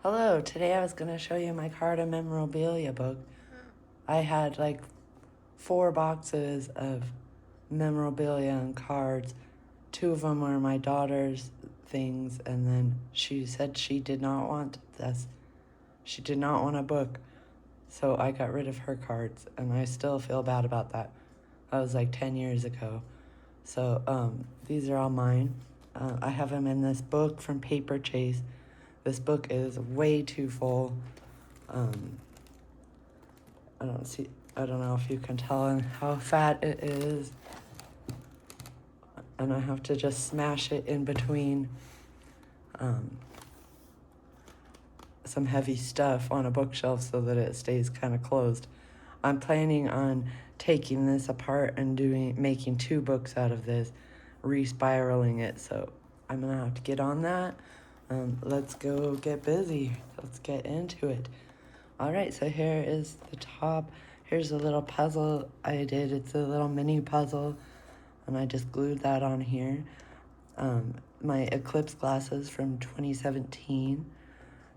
Hello, today I was going to show you my card and memorabilia book. I had like 4 boxes of memorabilia and cards. 2 of them were my daughter's things, and then she said she did not want this. She did not want a book, so I got rid of her cards, and I still feel bad about that. That was like 10 years ago. So these are all mine. I have them in this book from Paper Chase. This book is way too full. I don't know if you can tell how fat it is. And I have to just smash it in between some heavy stuff on a bookshelf so that it stays kind of closed. I'm planning on taking this apart and making 2 books out of this, re-spiraling it. So I'm gonna have to get on that. Let's go get busy. Let's get into it. All right, so here is the top. Here's a little puzzle I did. It's a little mini puzzle, and I just glued that on here. My eclipse glasses from 2017.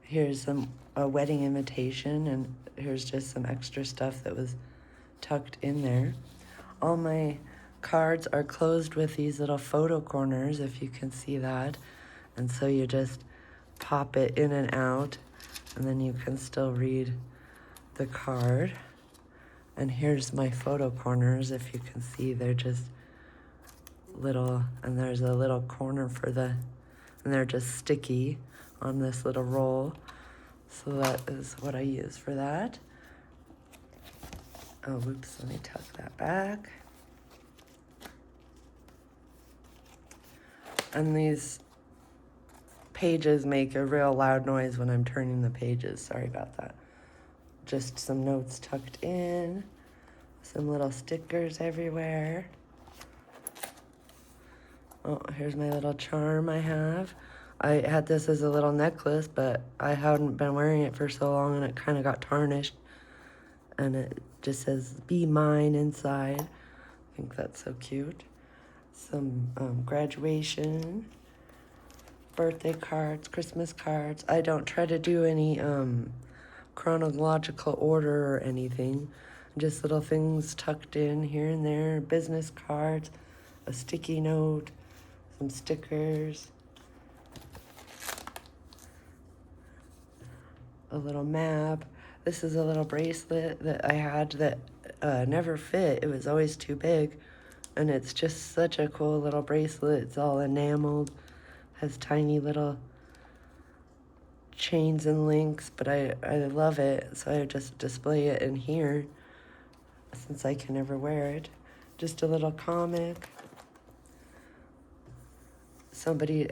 Here's a wedding invitation, and here's just some extra stuff that was tucked in there. All my cards are closed with these little photo corners, if you can see that. And so you just pop it in and out, and then you can still read the card. And here's my photo corners. If you can see, they're just little, and there's a little corner and they're just sticky on this little roll. So that is what I use for that. Oh, whoops, let me tuck that back. And these pages make a real loud noise when I'm turning the pages. Sorry about that. Just some notes tucked in, some little stickers everywhere. Oh, here's my little charm I have. I had this as a little necklace, but I hadn't been wearing it for so long and it kind of got tarnished. And it just says, "Be mine" inside. I think that's so cute. Some graduation, birthday cards, Christmas cards. I don't try to do any chronological order or anything. Just little things tucked in here and there. Business cards, a sticky note, some stickers, a little map. This is a little bracelet that I had that never fit. It was always too big. And it's just such a cool little bracelet. It's all enameled, has tiny little chains and links, but I love it. So I just display it in here since I can never wear it. Just a little comic. Somebody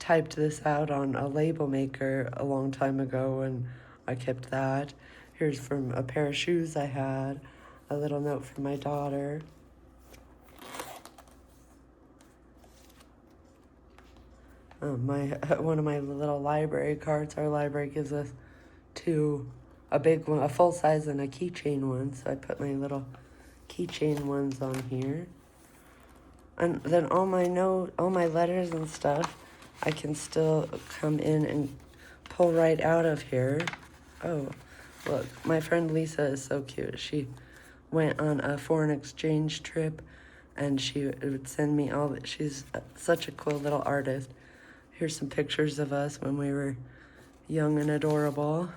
typed this out on a label maker a long time ago, and I kept that. Here's from a pair of shoes I had, a little note from my daughter. One of my little library cards. Our library gives us 2, a big one, a full size, and a keychain one. So I put my little keychain ones on here. And then all my letters and stuff, I can still come in and pull right out of here. Oh, look, my friend Lisa is so cute. She went on a foreign exchange trip, and she would send me she's such a cool little artist. Here's some pictures of us when we were young and adorable.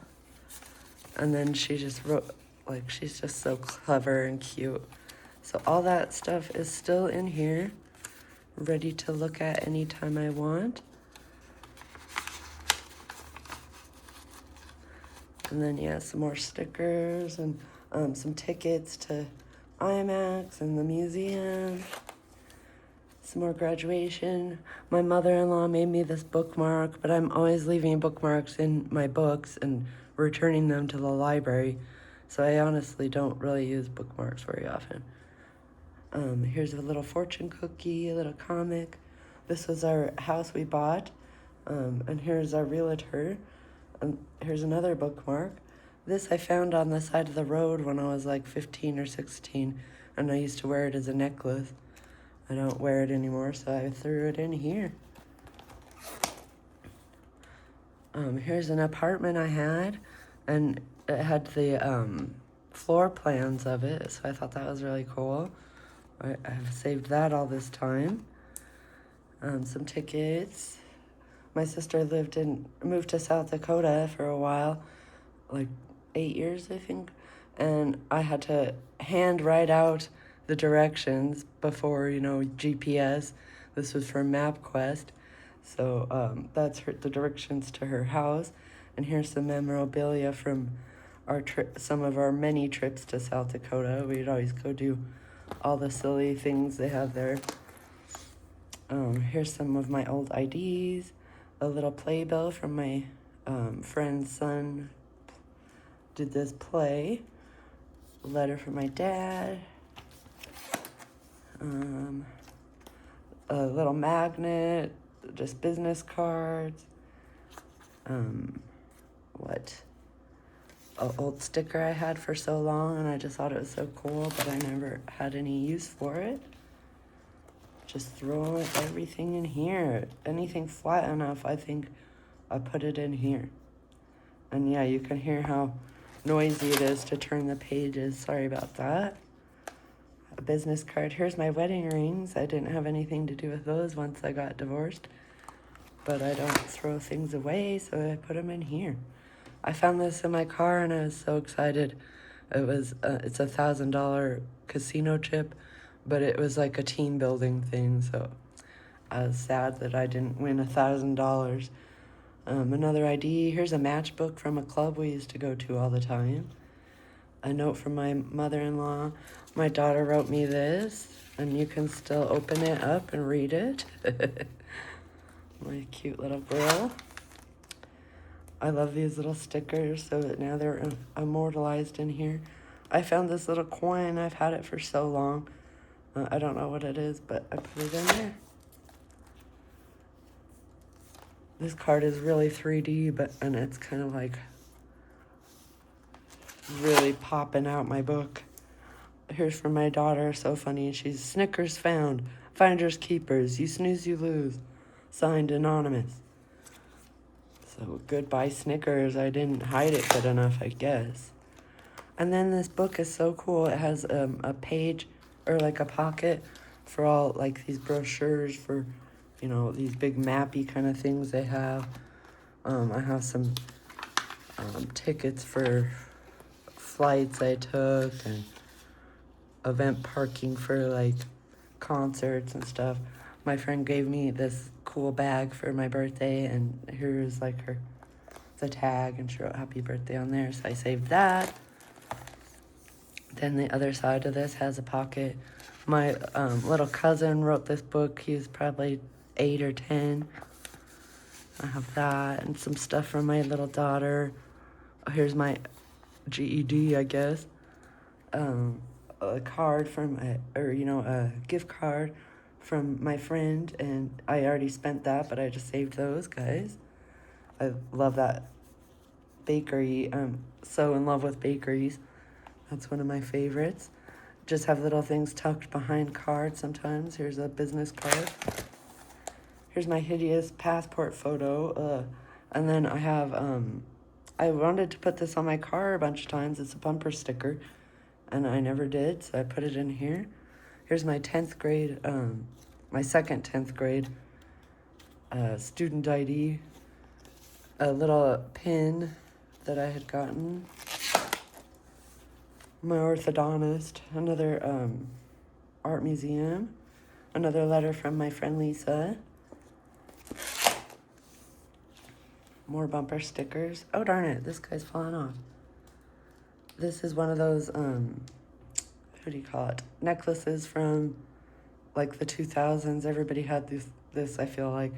And then she just wrote, she's just so clever and cute. So all that stuff is still in here, ready to look at anytime I want. And then, yeah, some more stickers and some tickets to IMAX and the museum. Some more graduation. My mother-in-law made me this bookmark, but I'm always leaving bookmarks in my books and returning them to the library. So I honestly don't really use bookmarks very often. Here's a little fortune cookie, a little comic. This was our house we bought. And here's our realtor. And here's another bookmark. This I found on the side of the road when I was like 15 or 16, and I used to wear it as a necklace. I don't wear it anymore, so I threw it in here. Here's an apartment I had, and it had the floor plans of it, so I thought that was really cool. I've saved that all this time. Some tickets. My sister moved to South Dakota for a while, like 8 years, I think, and I had to hand write out the directions before, GPS. This was for MapQuest. So that's the directions to her house. And here's some memorabilia from some of our many trips to South Dakota. We'd always go do all the silly things they have there. Here's some of my old IDs, a little playbill from my friend's son did this play, a letter from my dad, a little magnet, just business cards, an old sticker I had for so long, and I just thought it was so cool, but I never had any use for it. Just throw everything in here. Anything flat enough, I think I put it in here. And yeah, you can hear how noisy it is to turn the pages. Sorry about that. A business card. Here's my wedding rings. I didn't have anything to do with those once I got divorced. But I don't throw things away, so I put them in here. I found this in my car, and I was so excited. It's $1,000 casino chip, but it was like a team building thing, so I was sad that I didn't win $1,000. Another ID. Here's a matchbook from a club we used to go to all the time. A note from my mother-in-law. My daughter wrote me this, and you can still open it up and read it. My cute little girl. I love these little stickers, so that now they're immortalized in here. I found this little coin. I've had it for so long. I don't know what it is, but I put it in there. This card is really 3D, and it's kind of like really popping out my book. Here's from my daughter, so funny. She's Snickers found, finders keepers, you snooze you lose. Signed Anonymous. So goodbye Snickers. I didn't hide it good enough, I guess. And then this book is so cool. It has a page or like a pocket for all like these brochures for, these big mappy kind of things they have. I have some tickets for flights I took and event parking for like concerts and stuff. My friend gave me this cool bag for my birthday, and here's like the tag, and she wrote happy birthday on there, so I saved that. Then the other side of this has a pocket. My little cousin wrote this book. He was probably 8 or 10. I have that and some stuff from my little daughter. Here's my GED, I guess. A card from a gift card from my friend, and I already spent that, but I just saved those, guys. I love that bakery. I'm so in love with bakeries. That's one of my favorites. Just have little things tucked behind cards sometimes. Here's a business card. Here's my hideous passport photo. And then I have, I wanted to put this on my car a bunch of times. It's a bumper sticker, and I never did, so I put it in here. Here's my 10th grade, my second 10th grade student ID. A little pin that I had gotten. My orthodontist, another art museum, another letter from my friend Lisa. More bumper stickers. Oh, darn it, this guy's falling off. This is one of those, what do you call it? Necklaces from like the 2000s. Everybody had this, I feel like,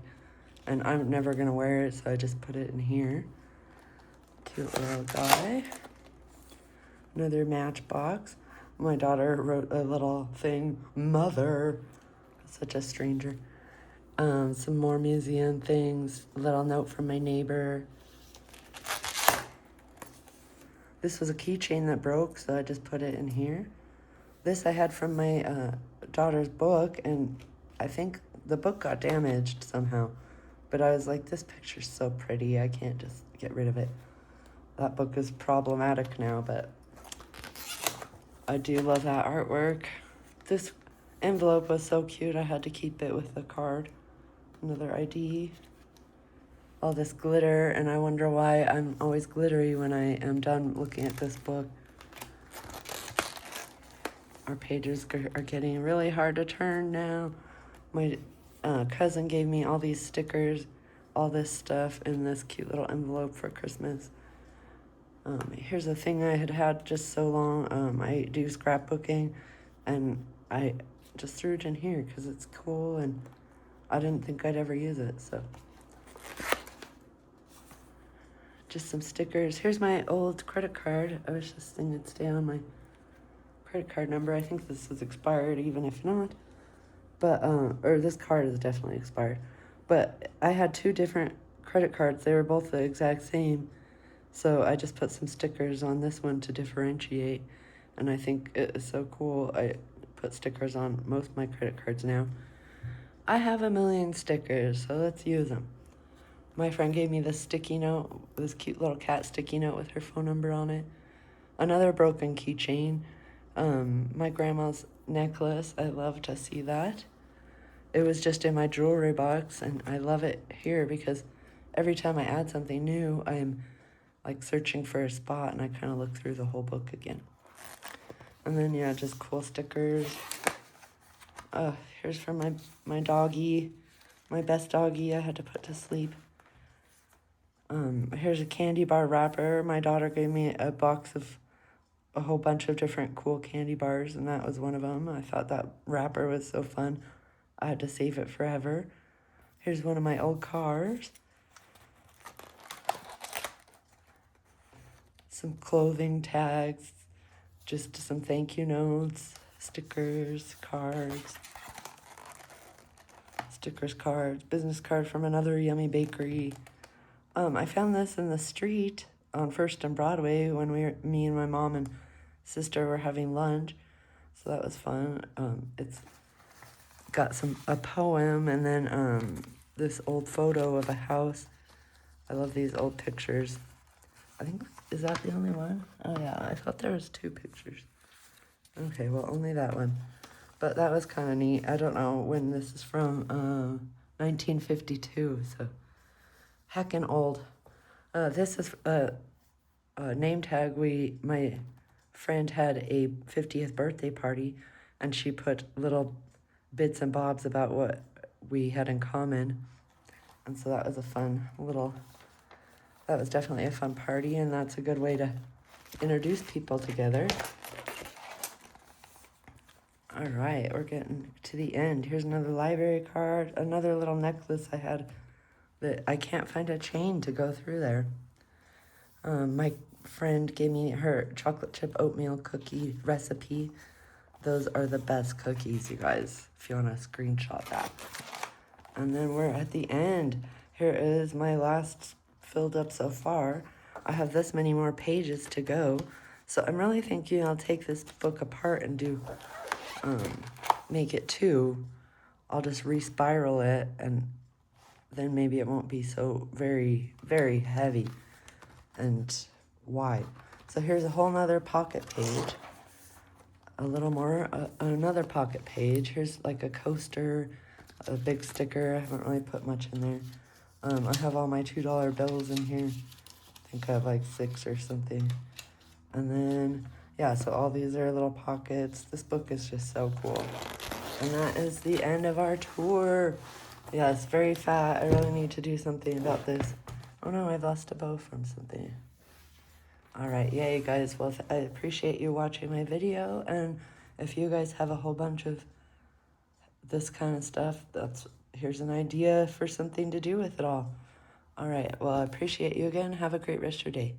and I'm never gonna wear it, so I just put it in here. Cute little guy. Another matchbox. My daughter wrote a little thing, mother, such a stranger. Some more museum things, a little note from my neighbor. This was a keychain that broke, so I just put it in here. This I had from my daughter's book, and I think the book got damaged somehow. But I was like, this picture's so pretty, I can't just get rid of it. That book is problematic now, but I do love that artwork. This envelope was so cute, I had to keep it with the card. Another ID. All this glitter, and I wonder why I'm always glittery when I am done looking at this book. Our pages are getting really hard to turn now. My cousin gave me all these stickers, all this stuff in this cute little envelope for Christmas. Here's a thing I had had just so long. I do scrapbooking, and I just threw it in here because it's cool, and I didn't think I'd ever use it, so. Just some stickers. Here's my old credit card. I wish this thing would stay on my credit card number. I think this is expired, even if not. But, or this card is definitely expired. But I had 2 different credit cards. They were both the exact same. So I just put some stickers on this one to differentiate. And I think it is so cool. I put stickers on most of my credit cards now. I have a million stickers, so let's use them. My friend gave me this sticky note, this cute little cat sticky note with her phone number on it. Another broken keychain. My grandma's necklace. I love to see that. It was just in my jewelry box, and I love it here because every time I add something new, I'm like searching for a spot, and I kind of look through the whole book again. And then, yeah, just cool stickers. Here's for my doggy, my best doggy I had to put to sleep. Here's a candy bar wrapper. My daughter gave me a box of a whole bunch of different cool candy bars, and that was one of them. I thought that wrapper was so fun. I had to save it forever. Here's one of my old cars. Some clothing tags, just some thank you notes, stickers, cards. Stickers, cards, business card from another yummy bakery. I found this in the street on First and Broadway when me and my mom and sister were having lunch, so that was fun. It's got a poem, and then this old photo of a house. I love these old pictures. I think, is that the only one? Oh yeah, I thought there was 2 pictures. Okay, well, only that one. But that was kind of neat. I don't know when this is from, 1952, so heckin' old. This is a name tag. My friend had a 50th birthday party, and she put little bits and bobs about what we had in common. And so that was that was definitely a fun party, and that's a good way to introduce people together. All right, we're getting to the end. Here's another library card, another little necklace I had that I can't find a chain to go through there. My friend gave me her chocolate chip oatmeal cookie recipe. Those are the best cookies, you guys, if you want to screenshot that. And then we're at the end. Here is my last filled up so far. I have this many more pages to go. So I'm really thinking I'll take this book apart and do, make it 2. I'll just re-spiral it, and then maybe it won't be so very, very heavy and wide. So here's a whole nother pocket page. A little more, another pocket page. Here's like a coaster, a big sticker. I haven't really put much in there. I have all my $2 bills in here. I think I have like 6 or something. And then, yeah, so all these are little pockets. This book is just so cool. And that is the end of our tour. Yeah, it's very fat. I really need to do something about this. Oh no, I lost a bow from something. All right, yay, guys. Well, I appreciate you watching my video. And if you guys have a whole bunch of this kind of stuff, here's an idea for something to do with it all. All right, well, I appreciate you again. Have a great rest of your day.